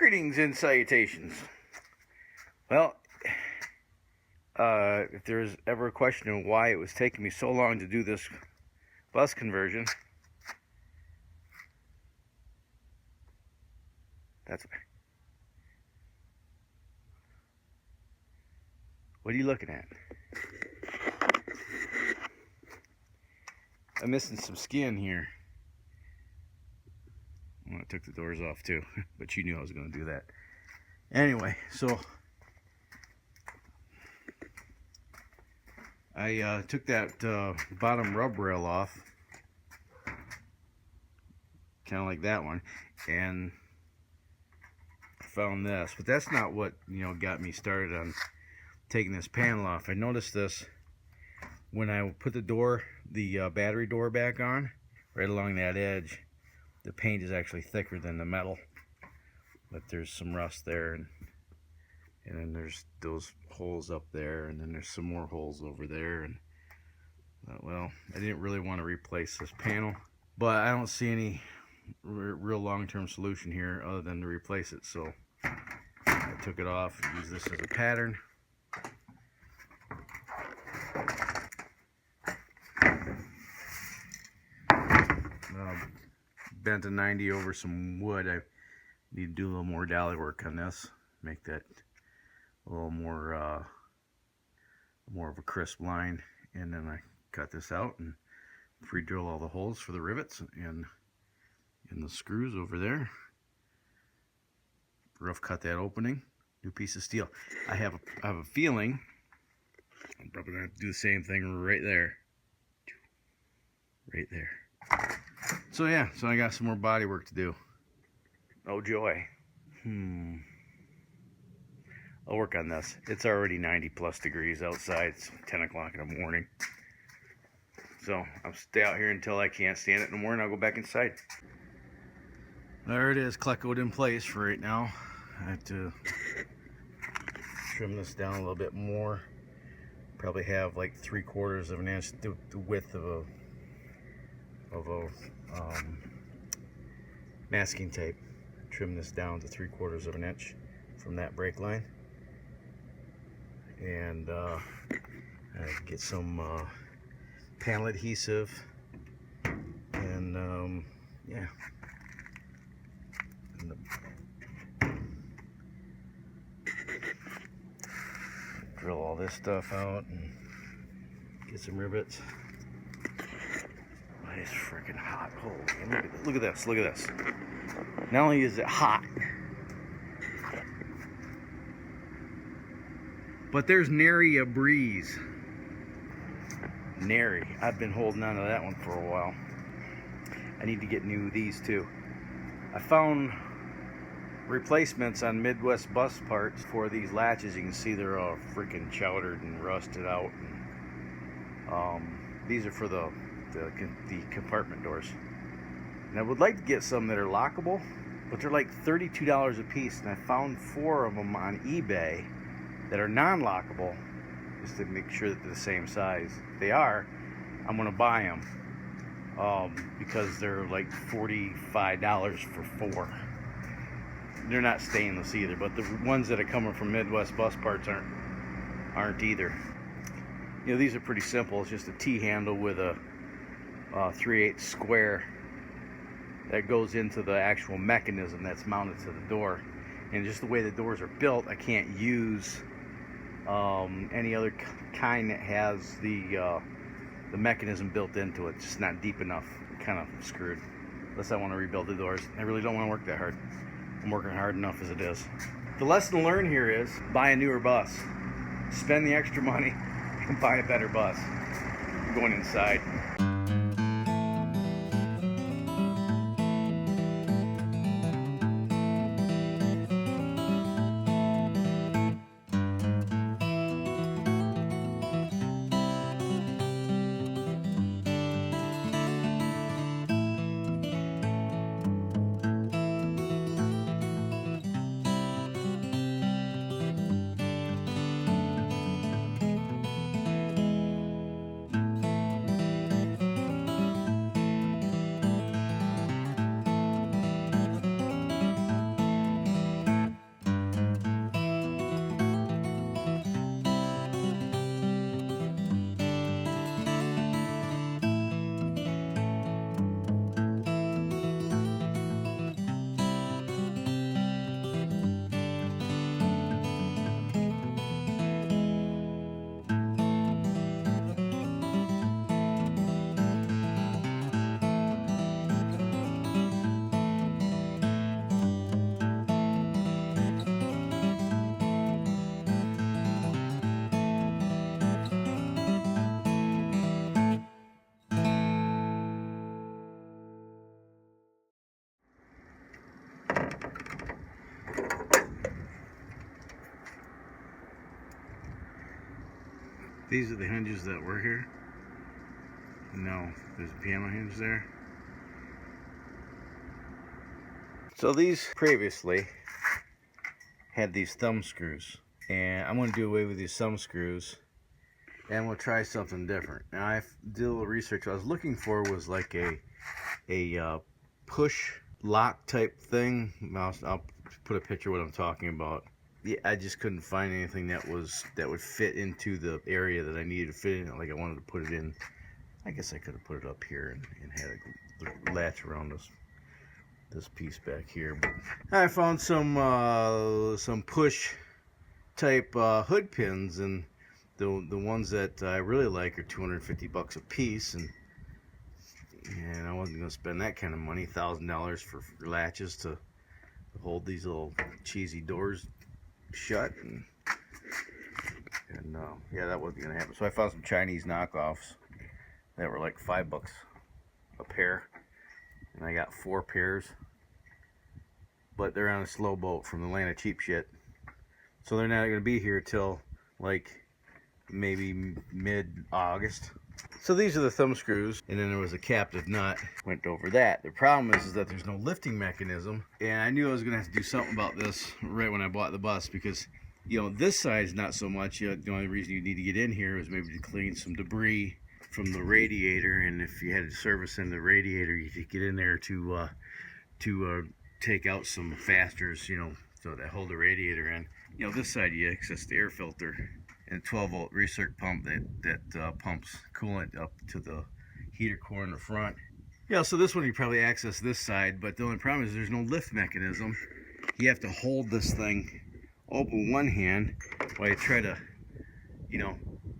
Greetings and salutations. Well, if there's ever a question of why it was taking me so long to do this bus conversion, that's what are you looking at? I'm missing some skin here. Well, I took the doors off too, but you knew I was going to do that. Anyway, so I took that bottom rub rail off, kind of like that one, and found this. But that's not what got me started on taking this panel off. I noticed this when I put the battery door back on, right along that edge. The paint is actually thicker than the metal, but there's some rust there, and then there's those holes up there, and then there's some more holes over there, and well, I didn't really want to replace this panel, but I don't see any real long-term solution here other than to replace it, so I took it off and used this as a pattern. Bent a 90 over some wood. I need to do a little more dally work on this, make that a little more of a crisp line, and then I cut this out and pre-drill all the holes for the rivets and the screws over there. Rough cut that opening, new piece of steel. I have a feeling I'm probably gonna have to do the same thing right there. So yeah, so I got some more body work to do. Oh joy. I'll work on this. It's already 90 plus degrees outside. It's 10 o'clock in the morning. So I'll stay out here until I can't stand it no more, and I'll go back inside. There it is, cleccoed in place for right now. I have to trim this down a little bit more. Probably have like 3/4 of an inch, the width of a masking tape. Trim this down to 3/4 of an inch from that brake line, and get some panel adhesive, and yeah, drill all this stuff out and get some rivets. It's freaking hot. Holy, look at this. Look at this. Not only is it hot, but there's nary a breeze. Nary. I've been holding on to that one for a while. I need to get new of these too. I found replacements on Midwest bus parts for these latches. You can see they're all freaking chowdered and rusted out. These are for the compartment doors, and I would like to get some that are lockable, but they're like $32 a piece, and I found 4 of them on eBay that are non-lockable, just to make sure that they're the same size. If they are, I'm gonna buy them because they're like $45 for 4. They're not stainless either, but the ones that are coming from Midwest bus parts aren't either. These are pretty simple. It's just a T-handle with a 3/8 square that goes into the actual mechanism that's mounted to the door. And just the way the doors are built, I can't use any other kind that has the mechanism built into it. It's just not deep enough. Kind of screwed. Unless I want to rebuild the doors. I really don't want to work that hard. I'm working hard enough as it is. The lesson learned here is buy a newer bus. Spend the extra money and buy a better bus. I'm going inside. These are the hinges that were here. No, there's a piano hinge there. So these previously had these thumb screws, and I'm going to do away with these thumb screws, and we'll try something different. Now I did a little research. What I was looking for was like a push lock type thing. I'll put a picture of what I'm talking about. Yeah, I just couldn't find anything that would fit into the area that I needed to fit in. Like I wanted to put it in. I guess I could have put it up here and had a latch around this piece back here. But I found some push type hood pins, and the ones that I really like are $250 a piece, and I wasn't gonna spend that kind of money, $1,000 for latches to hold these little cheesy doors shut, and yeah, that wasn't gonna happen. So I found some Chinese knockoffs that were like $5 a pair, and I got 4 pairs, but they're on a slow boat from Atlanta Cheap Shit, so they're not gonna be here till like maybe mid-August. So these are the thumb screws, and then there was a captive nut went over that. The problem is that there's no lifting mechanism, and I knew I was gonna have to do something about this right when I bought the bus, because this side's not so much. The only reason you need to get in here is maybe to clean some debris from the radiator, and if you had to service in the radiator, you could get in there to take out some fasters, so that hold the radiator in. This side you access the air filter and a 12-volt recirc pump that pumps coolant up to the heater core in the front. Yeah, so this one you probably access this side, but the only problem is there's no lift mechanism. You have to hold this thing open with one hand while you try to,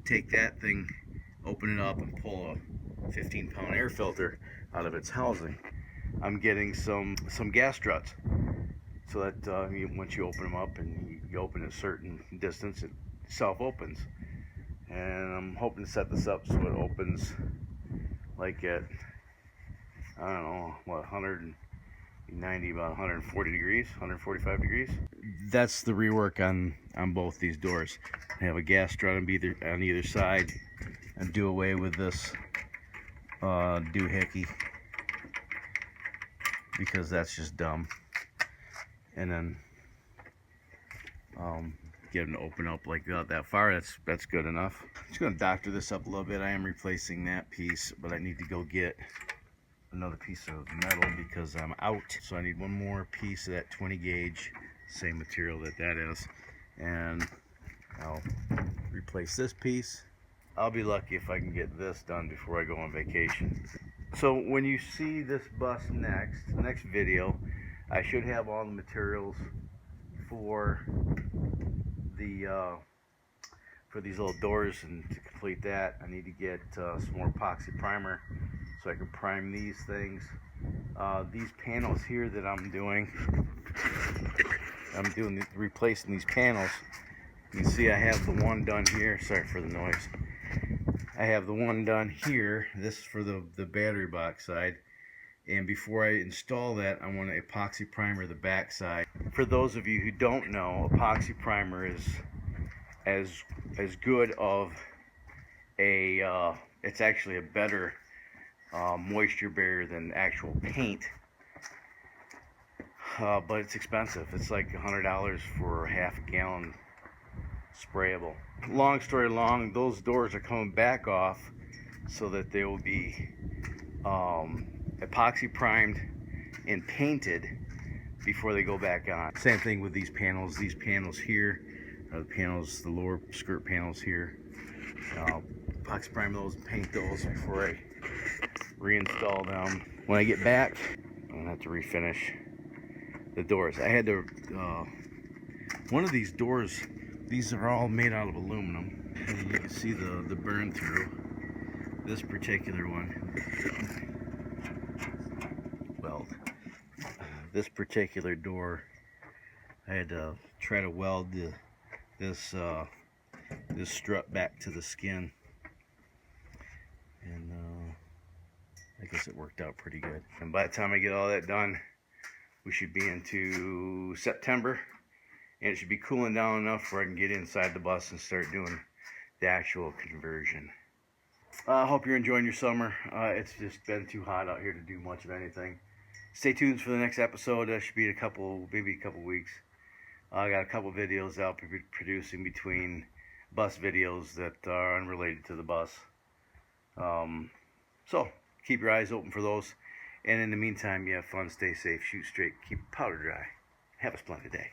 take that thing, open it up, and pull a 15-pound air filter out of its housing. I'm getting some gas struts, so that once you open them up and you open a certain distance, it self-opens. And I'm hoping to set this up so it opens like at, I don't know, what, 190, about 140 degrees, 145 degrees. That's the rework on both these doors. I have a gas strut on either side, and do away with this doohickey, because that's just dumb. And then get them to open up like that far. That's good enough. I'm just going to doctor this up a little bit. I am replacing that piece, but I need to go get another piece of metal because I'm out. So I need one more piece of that 20 gauge, same material that is, and I'll replace this piece. I'll be lucky if I can get this done before I go on vacation. So when you see this bus next video, I should have all the materials for these little doors, and to complete that I need to get some more epoxy primer so I can prime these things. These panels here that I'm replacing these panels. You can see I have the one done here. Sorry for the noise. I have the one done here. This is for the battery box side. And before I install that, I want to epoxy primer the back side. For those of you who don't know, epoxy primer is as good of it's actually a better moisture barrier than actual paint. But it's expensive. It's like $100 for half a gallon sprayable. Long story long, those doors are coming back off so that they will be epoxy primed and painted before they go back on. Same thing with these panels. These panels here are the panels, the lower skirt panels here. Epoxy prime those and paint those before I reinstall them. When I get back, I'm gonna have to refinish the doors. I had to, one of these doors, these are all made out of aluminum. And you can see the burn through. This particular one, weld. This particular door, I had to try to weld this strut back to the skin, and I guess it worked out pretty good. And by the time I get all that done, We should be into September, and it should be cooling down enough where I can get inside the bus and start doing the actual conversion. I hope you're enjoying your summer. It's just been too hot out here to do much of anything. Stay tuned for the next episode. Should be maybe a couple weeks. I got a couple videos I'll be producing between bus videos that are unrelated to the bus. So keep your eyes open for those. And in the meantime, you have fun, stay safe, shoot straight, keep powder dry. Have a splendid day.